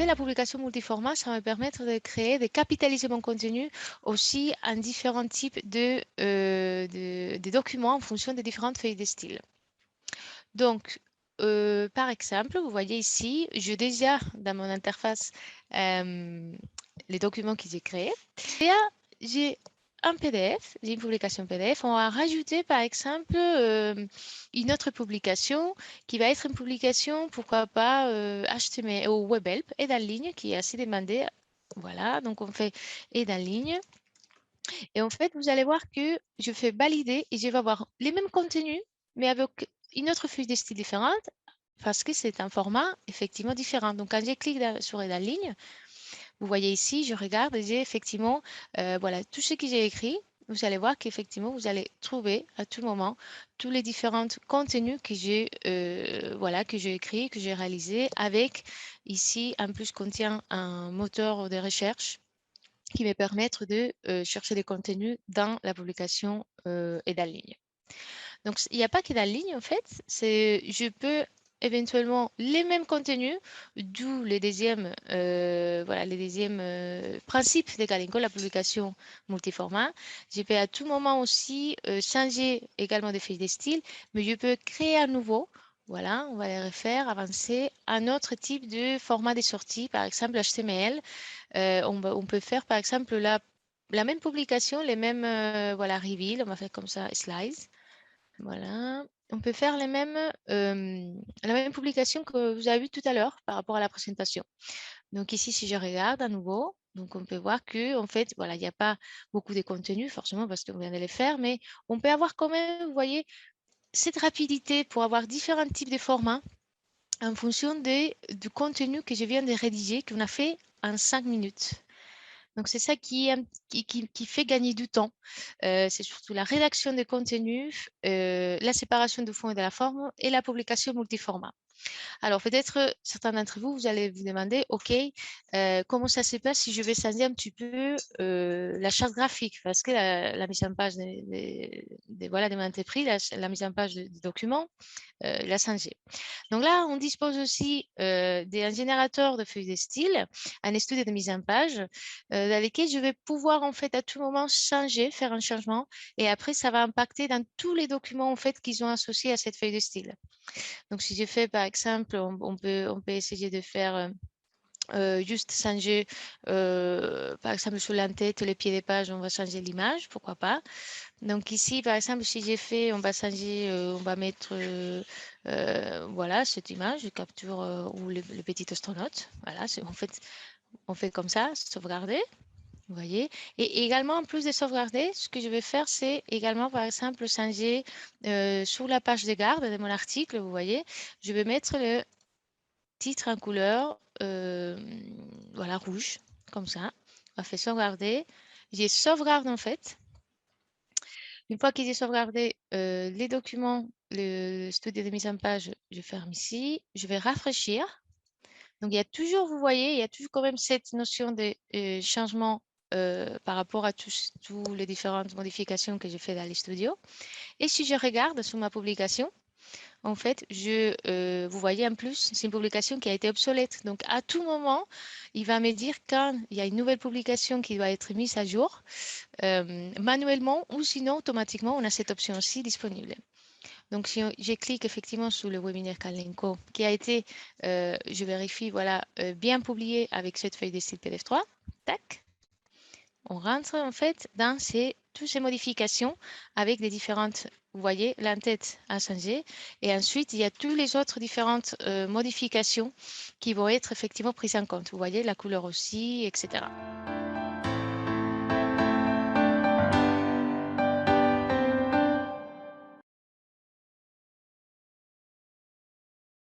fait, la publication multiformat, ça va me permettre de créer, de capitaliser mon contenu aussi en différents types de documents en fonction des différentes feuilles de style. Donc, par exemple, vous voyez ici, j'ai déjà dans mon interface les documents que j'ai créés. Et là, j'ai un PDF, j'ai une publication PDF. On va rajouter, par exemple, une autre publication qui va être une publication, pourquoi pas, HTML ou Web Help, aide en ligne, qui est assez demandée. Voilà, donc on fait aide en ligne. Et en fait, vous allez voir que je fais valider et je vais avoir les mêmes contenus, mais avec une autre feuille de style différente parce que c'est un format effectivement différent. Donc, quand je clique sur aide en ligne, vous voyez ici, je regarde et j'ai effectivement voilà, tout ce que j'ai écrit. Vous allez voir qu'effectivement, vous allez trouver à tout moment tous les différents contenus que j'ai voilà, que j'ai écrit, que j'ai réalisé avec ici, en plus, contient un moteur de recherche qui va permettre de chercher des contenus dans la publication et en ligne. Donc, il n'y a pas que en ligne, en fait. Je peux éventuellement les mêmes contenus, d'où les deuxièmes, voilà, les deuxièmes principes de Kalinko, la publication multiformat. Je peux à tout moment aussi changer également des feuilles de style, mais je peux créer à nouveau. Voilà, on va les refaire, avancer. Un autre type de format de sortie, par exemple HTML. On peut faire, par exemple, la même publication, les mêmes voilà, reveal, on va faire comme ça, slides. Voilà. On peut faire la même publication que vous avez vu tout à l'heure par rapport à la présentation. Donc ici, si je regarde à nouveau, donc on peut voir que en fait, voilà, il n'y a pas beaucoup de contenu forcément parce qu'on vient de les faire, mais on peut avoir quand même, vous voyez, cette rapidité pour avoir différents types de formats en fonction du contenu que je viens de rédiger, qu'on a fait en 5 minutes. Donc, c'est ça qui fait gagner du temps. C'est surtout la rédaction des contenus, la séparation du fond et de la forme et la publication multiformat. Alors, peut-être certains d'entre vous, vous allez vous demander, OK, comment ça se passe si je vais changer un petit peu la charte graphique? Parce que la mise en page voilà, de mon entreprise, la mise en page des documents, la changé. Donc là, on dispose aussi d'un générateur de feuilles de style, un studio de mise en page, dans lequel je vais pouvoir en fait à tout moment changer, faire un changement, et après ça va impacter dans tous les documents en fait qui sont associés à cette feuille de style. Donc si je fais par exemple, on peut essayer de faire juste changer, par exemple sur l'entête, les pieds des pages, on va changer l'image, pourquoi pas. Donc ici, par exemple, si j'ai fait, on va changer, on va mettre voilà, cette image, je capture ou le petit astronaute. Voilà, on fait comme ça, sauvegarder. Vous voyez. Et également, en plus de sauvegarder, ce que je vais faire, c'est également, par exemple, changer sur la page de garde de mon article. Vous voyez, je vais mettre le titre en couleur voilà, rouge, comme ça. On va faire sauvegarder. J'ai sauvegarde en fait. Une fois que j'ai sauvegardé les documents, le studio de mise en page, je ferme ici. Je vais rafraîchir. Donc, il y a toujours, vous voyez, il y a toujours quand même cette notion de changement par rapport à toutes les différentes modifications que j'ai fait dans les studios. Et si je regarde sur ma publication, en fait, vous voyez en plus, c'est une publication qui a été obsolète. Donc, à tout moment, il va me dire quand il y a une nouvelle publication qui doit être mise à jour manuellement ou sinon automatiquement, on a cette option aussi disponible. Donc, si je clique effectivement sur le webinaire Kalenko qui a été, je vérifie, voilà, bien publié avec cette feuille de style PDF3, tac, on rentre en fait dans toutes ces modifications avec des différentes, vous voyez, l'entête a changé et ensuite il y a toutes les autres différentes modifications qui vont être effectivement prises en compte. Vous voyez, la couleur aussi, etc.